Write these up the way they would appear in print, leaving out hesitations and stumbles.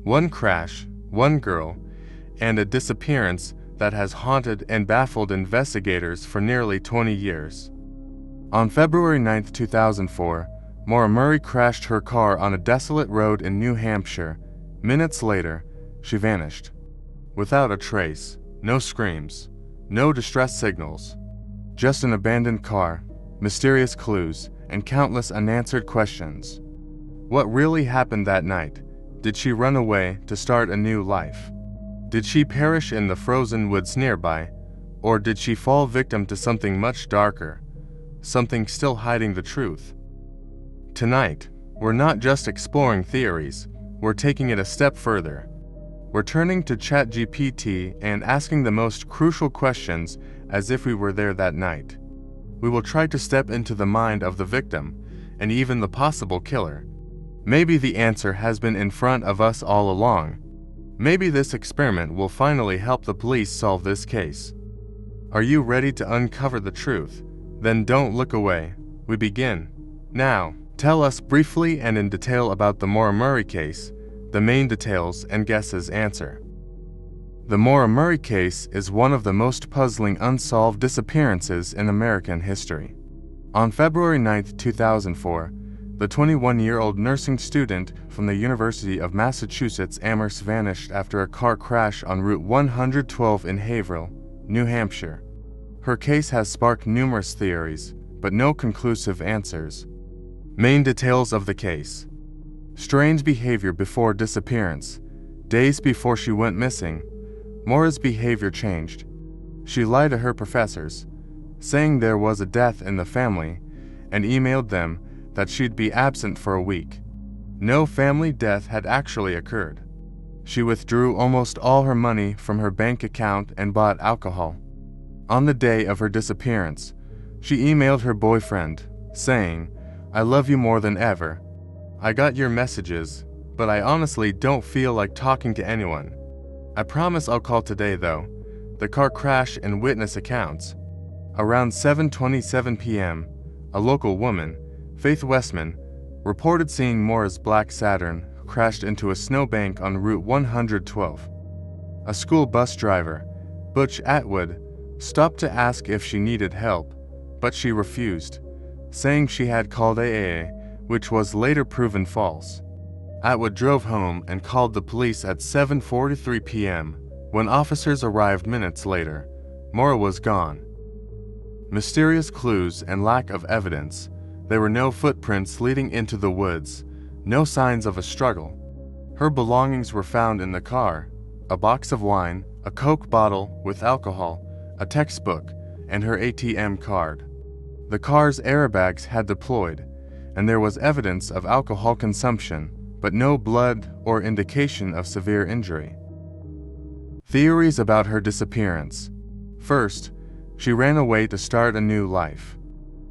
One crash, one girl, and a disappearance that has haunted and baffled investigators for nearly 20 years. On February 9, 2004, Maura Murray crashed her car on a desolate road in New Hampshire. Minutes later, she vanished. Without a trace, no screams, no distress signals, just an abandoned car, mysterious clues, and countless unanswered questions. What really happened that night? Did she run away to start a new life? Did she perish in the frozen woods nearby? Or did she fall victim to something much darker, something still hiding the truth? Tonight, we're not just exploring theories, we're taking it a step further. We're turning to ChatGPT and asking the most crucial questions as if we were there that night. We will try to step into the mind of the victim, and even the possible killer. Maybe the answer has been in front of us all along. Maybe this experiment will finally help the police solve this case. Are you ready to uncover the truth? Then don't look away. We begin now. Tell us briefly and in detail about the Maura Murray case, the main details, and guesses answer. The Maura Murray case is one of the most puzzling unsolved disappearances in American history. On February 9, 2004, the 21-year-old nursing student from the University of Massachusetts Amherst vanished after a car crash on Route 112 in Haverhill, New Hampshire. Her case has sparked numerous theories, but no conclusive answers. Main details of the case. Strange behavior before disappearance. Days before she went missing, Maura's behavior changed. She lied to her professors, saying there was a death in the family, and emailed them that she'd be absent for a week. No family death had actually occurred. She withdrew almost all her money from her bank account and bought alcohol. On the day of her disappearance, she emailed her boyfriend, saying, "I love you more than ever. I got your messages, but I honestly don't feel like talking to anyone. I promise I'll call today though." The car crash and witness accounts. Around 7:27 p.m., a local woman, Faith Westman, reported seeing Maura's black Saturn crashed into a snowbank on Route 112. A school bus driver, Butch Atwood, stopped to ask if she needed help, but she refused, saying she had called AA, which was later proven false. Atwood drove home and called the police at 7:43 p.m. When officers arrived minutes later, Maura was gone. Mysterious clues and lack of evidence. There were no footprints leading into the woods, no signs of a struggle. Her belongings were found in the car: a box of wine, a Coke bottle with alcohol, a textbook, and her ATM card. The car's airbags had deployed, and there was evidence of alcohol consumption, but no blood or indication of severe injury. Theories about her disappearance. First, she ran away to start a new life.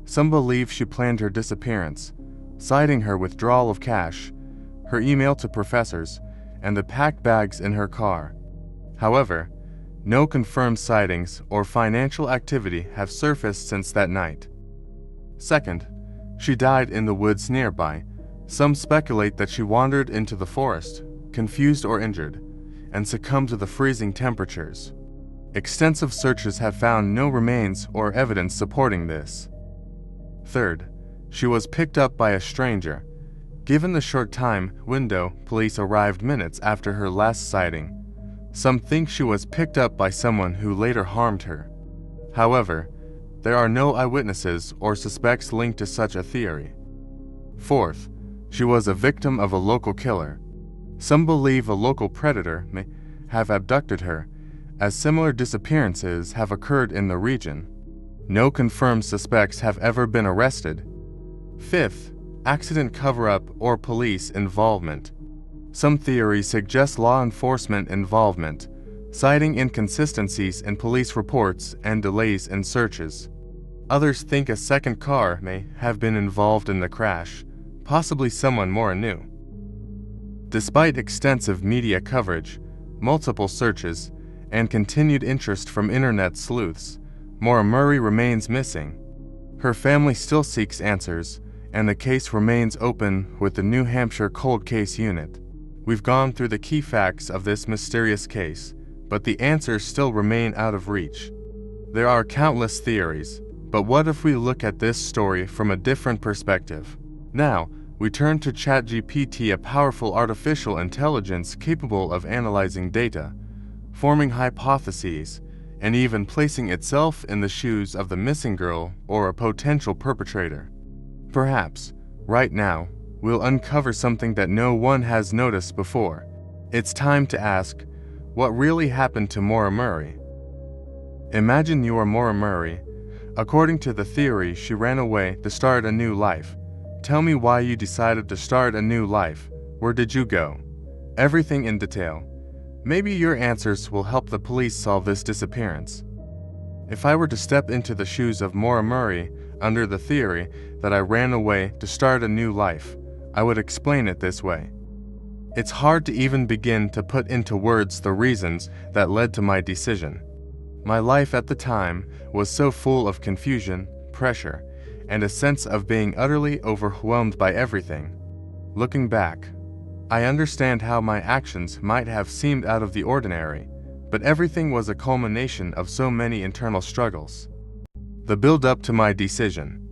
Some believe she planned her disappearance, citing her withdrawal of cash, her email to professors, and the packed bags in her car. However, no confirmed sightings or financial activity have surfaced since that night. Second, she died in the woods nearby. Some speculate that she wandered into the forest, confused or injured, and succumbed to the freezing temperatures. Extensive searches have found no remains or evidence supporting this. Third, she was picked up by a stranger. Given the short time window, police arrived minutes after her last sighting. Some think she was picked up by someone who later harmed her. However, there are no eyewitnesses or suspects linked to such a theory. Fourth, she was a victim of a local killer. Some believe a local predator may have abducted her, as similar disappearances have occurred in the region. No confirmed suspects have ever been arrested. Fifth, accident cover-up or police involvement. Some theories suggest law enforcement involvement, citing inconsistencies in police reports and delays in searches. Others think a second car may have been involved in the crash, possibly someone Maura knew. Despite extensive media coverage, multiple searches, and continued interest from internet sleuths, Maura Murray remains missing. Her family still seeks answers, and the case remains open with the New Hampshire Cold Case Unit. We've gone through the key facts of this mysterious case, but the answers still remain out of reach. There are countless theories, but what if we look at this story from a different perspective? Now, we turn to ChatGPT, a powerful artificial intelligence capable of analyzing data, forming hypotheses, and even placing itself in the shoes of the missing girl or a potential perpetrator. Perhaps, right now, we'll uncover something that no one has noticed before. It's time to ask, what really happened to Maura Murray? Imagine you are Maura Murray. According to the theory, she ran away to start a new life. Tell me why you decided to start a new life. Where did you go? Everything in detail. Maybe your answers will help the police solve this disappearance. If I were to step into the shoes of Maura Murray under the theory that I ran away to start a new life, I would explain it this way. It's hard to even begin to put into words the reasons that led to my decision. My life at the time was so full of confusion, pressure, and a sense of being utterly overwhelmed by everything. Looking back, I understand how my actions might have seemed out of the ordinary, but everything was a culmination of so many internal struggles. The build-up to my decision.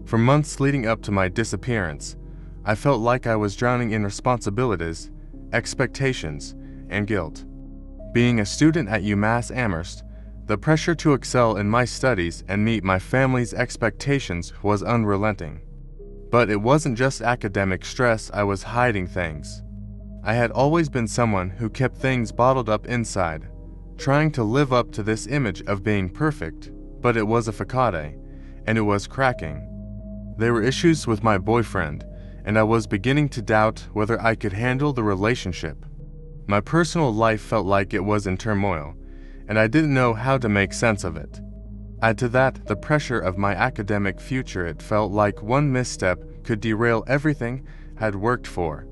For months leading up to my disappearance, I felt like I was drowning in responsibilities, expectations, and guilt. Being a student at UMass Amherst, the pressure to excel in my studies and meet my family's expectations was unrelenting. But it wasn't just academic stress. I was hiding things. I had always been someone who kept things bottled up inside, trying to live up to this image of being perfect, but it was a facade, and it was cracking. There were issues with my boyfriend, and I was beginning to doubt whether I could handle the relationship. My personal life felt like it was in turmoil, and I didn't know how to make sense of it. Add to that the pressure of my academic future. It felt like one misstep could derail everything I'd worked for.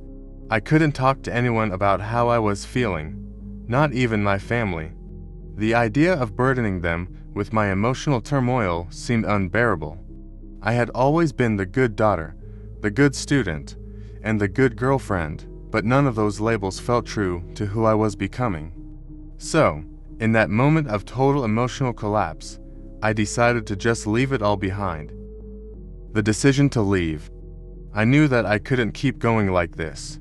I couldn't talk to anyone about how I was feeling, not even my family. The idea of burdening them with my emotional turmoil seemed unbearable. I had always been the good daughter, the good student, and the good girlfriend, but none of those labels felt true to who I was becoming. So, in that moment of total emotional collapse, I decided to just leave it all behind. The decision to leave. I knew that I couldn't keep going like this.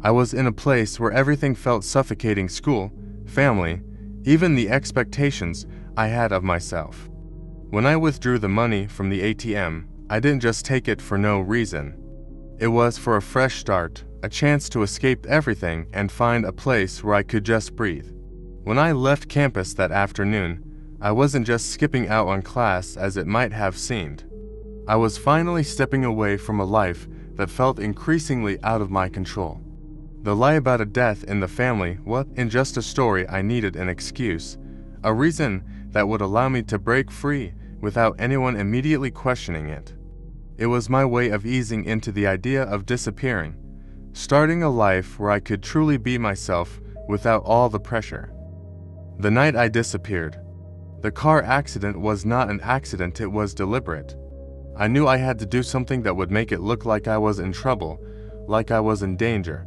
I was in a place where everything felt suffocating: school, family, even the expectations I had of myself. When I withdrew the money from the ATM, I didn't just take it for no reason. It was for a fresh start, a chance to escape everything and find a place where I could just breathe. When I left campus that afternoon, I wasn't just skipping out on class as it might have seemed. I was finally stepping away from a life that felt increasingly out of my control. The lie about a death in the family wasn't just a story. I needed an excuse, a reason that would allow me to break free without anyone immediately questioning it. It was my way of easing into the idea of disappearing, starting a life where I could truly be myself without all the pressure. The night I disappeared, the car accident was not an accident. It was deliberate. I knew I had to do something that would make it look like I was in trouble, like I was in danger,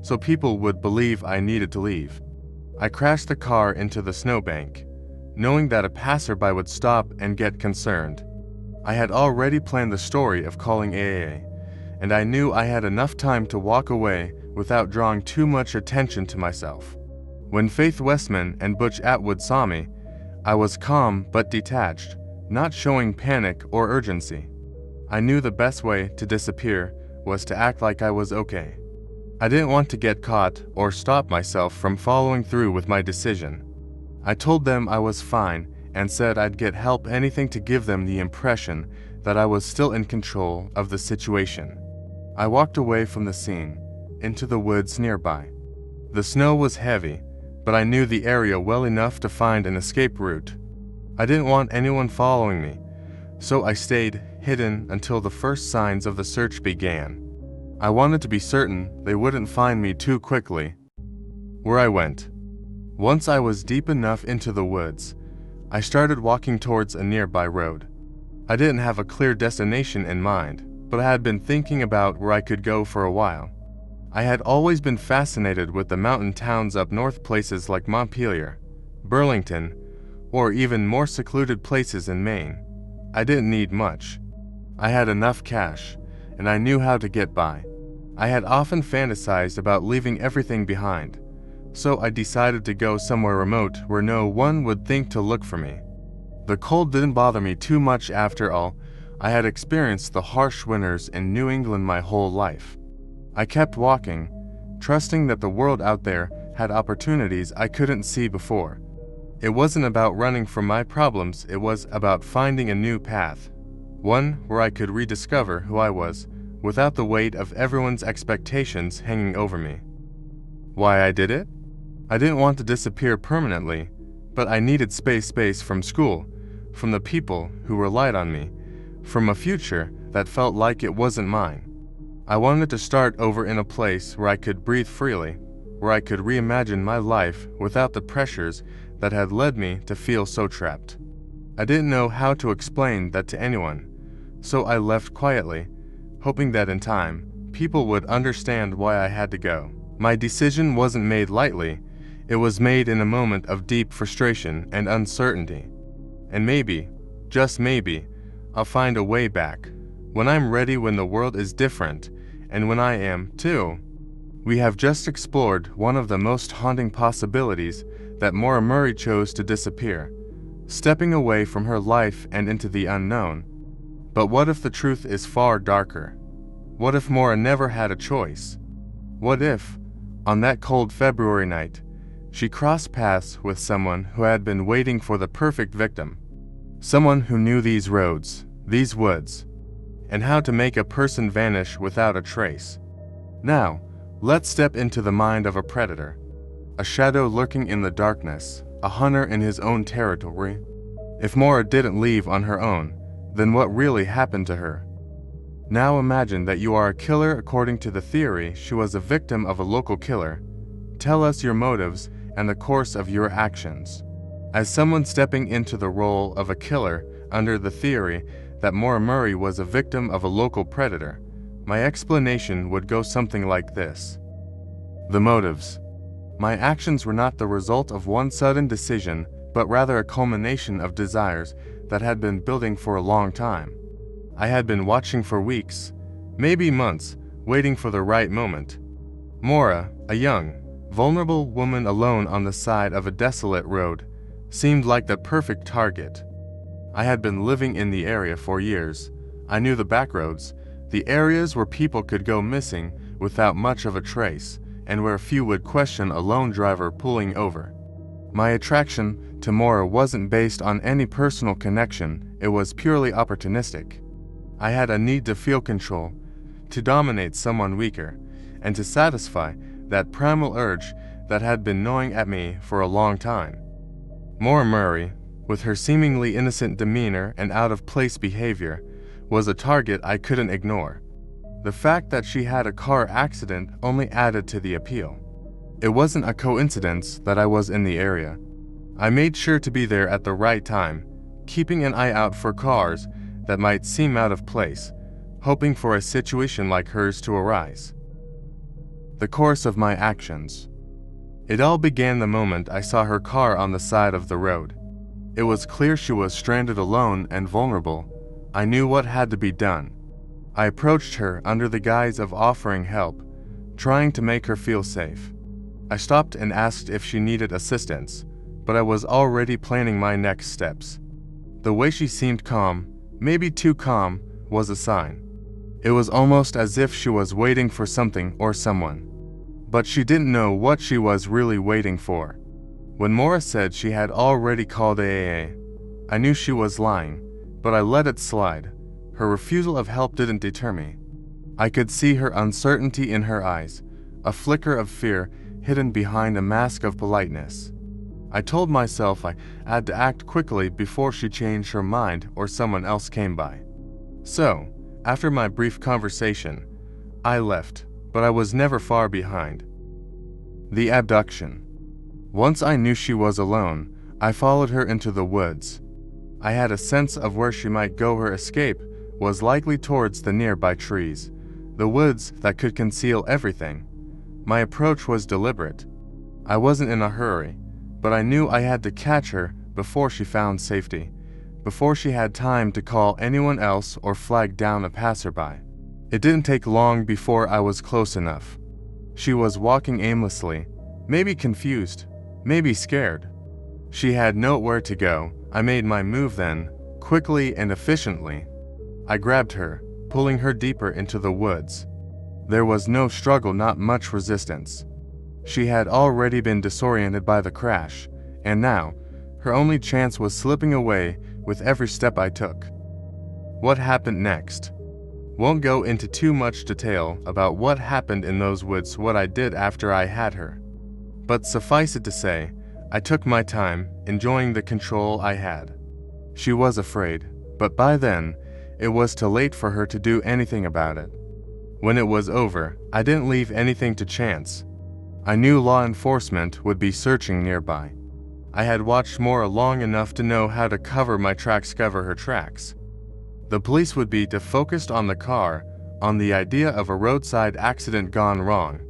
so people would believe I needed to leave. I crashed the car into the snowbank, knowing that a passerby would stop and get concerned. I had already planned the story of calling AA, and I knew I had enough time to walk away without drawing too much attention to myself. When Faith Westman and Butch Atwood saw me, I was calm but detached, not showing panic or urgency. I knew the best way to disappear was to act like I was okay. I didn't want to get caught or stop myself from following through with my decision. I told them I was fine and said I'd get help, anything to give them the impression that I was still in control of the situation. I walked away from the scene, into the woods nearby. The snow was heavy, but I knew the area well enough to find an escape route. I didn't want anyone following me, so I stayed hidden until the first signs of the search began. I wanted to be certain they wouldn't find me too quickly. Where I went. Once I was deep enough into the woods, I started walking towards a nearby road. I didn't have a clear destination in mind, but I had been thinking about where I could go for a while. I had always been fascinated with the mountain towns up north, places like Montpelier, Burlington, or even more secluded places in Maine. I didn't need much. I had enough cash, and I knew how to get by. I had often fantasized about leaving everything behind, so I decided to go somewhere remote where no one would think to look for me. The cold didn't bother me too much after all. I had experienced the harsh winters in New England my whole life. I kept walking, trusting that the world out there had opportunities I couldn't see before. It wasn't about running from my problems, it was about finding a new path, one where I could rediscover who I was without the weight of everyone's expectations hanging over me. Why I did it? I didn't want to disappear permanently, but I needed space from school, from the people who relied on me, from a future that felt like it wasn't mine. I wanted to start over in a place where I could breathe freely, where I could reimagine my life without the pressures that had led me to feel so trapped. I didn't know how to explain that to anyone, so I left quietly, hoping that in time, people would understand why I had to go. My decision wasn't made lightly, it was made in a moment of deep frustration and uncertainty. And maybe, just maybe, I'll find a way back, when I'm ready, when the world is different, and when I am, too. We have just explored one of the most haunting possibilities that Maura Murray chose to disappear, stepping away from her life and into the unknown. But what if the truth is far darker? What if Maura never had a choice? What if, on that cold February night, she crossed paths with someone who had been waiting for the perfect victim? Someone who knew these roads, these woods, and how to make a person vanish without a trace. Now, let's step into the mind of a predator, a shadow lurking in the darkness, a hunter in his own territory. If Maura didn't leave on her own, then what really happened to her? Now imagine that you are a killer according to the theory she was a victim of a local killer. Tell us your motives and the course of your actions. As someone stepping into the role of a killer under the theory that Maura Murray was a victim of a local predator, my explanation would go something like this. The motives. My actions were not the result of one sudden decision, but rather a culmination of desires that had been building for a long time. I had been watching for weeks, maybe months, waiting for the right moment. Maura, a young, vulnerable woman alone on the side of a desolate road, seemed like the perfect target. I had been living in the area for years. I knew the back roads, the areas where people could go missing without much of a trace, and where few would question a lone driver pulling over. My attraction to Maura wasn't based on any personal connection, it was purely opportunistic. I had a need to feel control, to dominate someone weaker, and to satisfy that primal urge that had been gnawing at me for a long time. Maura Murray, with her seemingly innocent demeanor and out-of-place behavior, was a target I couldn't ignore. The fact that she had a car accident only added to the appeal. It wasn't a coincidence that I was in the area. I made sure to be there at the right time, keeping an eye out for cars that might seem out of place, hoping for a situation like hers to arise. The course of my actions. It all began the moment I saw her car on the side of the road. It was clear she was stranded alone and vulnerable. I knew what had to be done. I approached her under the guise of offering help, trying to make her feel safe. I stopped and asked if she needed assistance, but I was already planning my next steps. The way she seemed calm, maybe too calm, was a sign. It was almost as if she was waiting for something or someone. But she didn't know what she was really waiting for. When Maura said she had already called AA, I knew she was lying, but I let it slide. Her refusal of help didn't deter me. I could see her uncertainty in her eyes, a flicker of fear hidden behind a mask of politeness. I told myself I had to act quickly before she changed her mind or someone else came by. So, after my brief conversation, I left, but I was never far behind. The abduction. Once I knew she was alone, I followed her into the woods. I had a sense of where she might go. Her escape was likely towards the nearby trees, the woods that could conceal everything. My approach was deliberate. I wasn't in a hurry, but I knew I had to catch her before she found safety, before she had time to call anyone else or flag down a passerby. It didn't take long before I was close enough. She was walking aimlessly, maybe confused, maybe scared. She had nowhere to go. I made my move then, quickly and efficiently. I grabbed her, pulling her deeper into the woods. There was no struggle, not much resistance. She had already been disoriented by the crash, and now, her only chance was slipping away with every step I took. What happened next? Won't go into too much detail about what happened in those woods, what I did after I had her. But suffice it to say, I took my time, enjoying the control I had. She was afraid, but by then, it was too late for her to do anything about it. When it was over, I didn't leave anything to chance. I knew law enforcement would be searching nearby. I had watched Maura long enough to know how to cover her tracks. The police would be focused on the car, on the idea of a roadside accident gone wrong.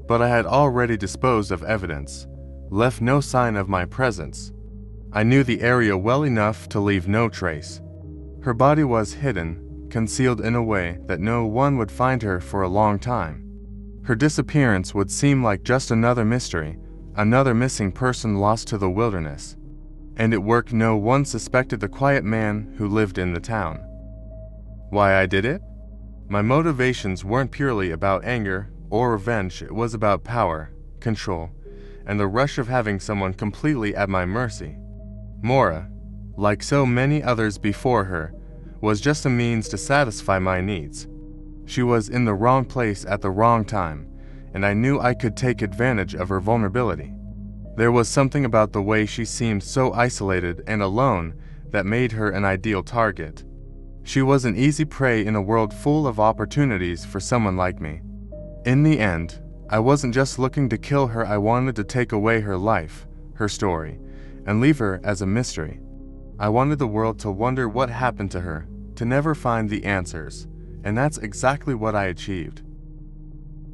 But I had already disposed of evidence, left no sign of my presence. I knew the area well enough to leave no trace. Her body was hidden, concealed in a way that no one would find her for a long time. Her disappearance would seem like just another mystery, another missing person lost to the wilderness. And it worked. No one suspected the quiet man who lived in the town. Why I did it? My motivations weren't purely about anger or revenge. It was about power, control, and the rush of having someone completely at my mercy. Maura, like so many others before her, was just a means to satisfy my needs. She was in the wrong place at the wrong time, and I knew I could take advantage of her vulnerability. There was something about the way she seemed so isolated and alone that made her an ideal target. She was an easy prey in a world full of opportunities for someone like me. In the end, I wasn't just looking to kill her. I wanted to take away her life, her story, and leave her as a mystery. I wanted the world to wonder what happened to her, to never find the answers, and that's exactly what I achieved.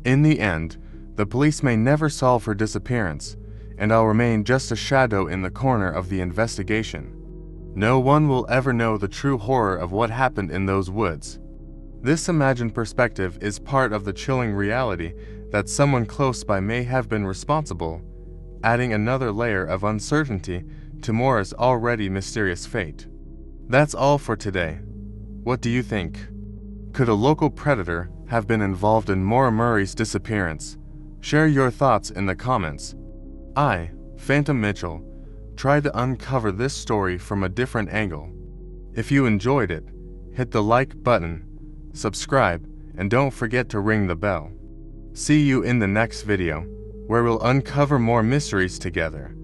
In the end, the police may never solve her disappearance, and I'll remain just a shadow in the corner of the investigation. No one will ever know the true horror of what happened in those woods. This imagined perspective is part of the chilling reality that someone close by may have been responsible, adding another layer of uncertainty to Maura's already mysterious fate. That's all for today. What do you think? Could a local predator have been involved in Maura Murray's disappearance? Share your thoughts in the comments. I, Phantom Mitchell, tried to uncover this story from a different angle. If you enjoyed it, hit the like button, subscribe, and don't forget to ring the bell. See you in the next video, where we'll uncover more mysteries together.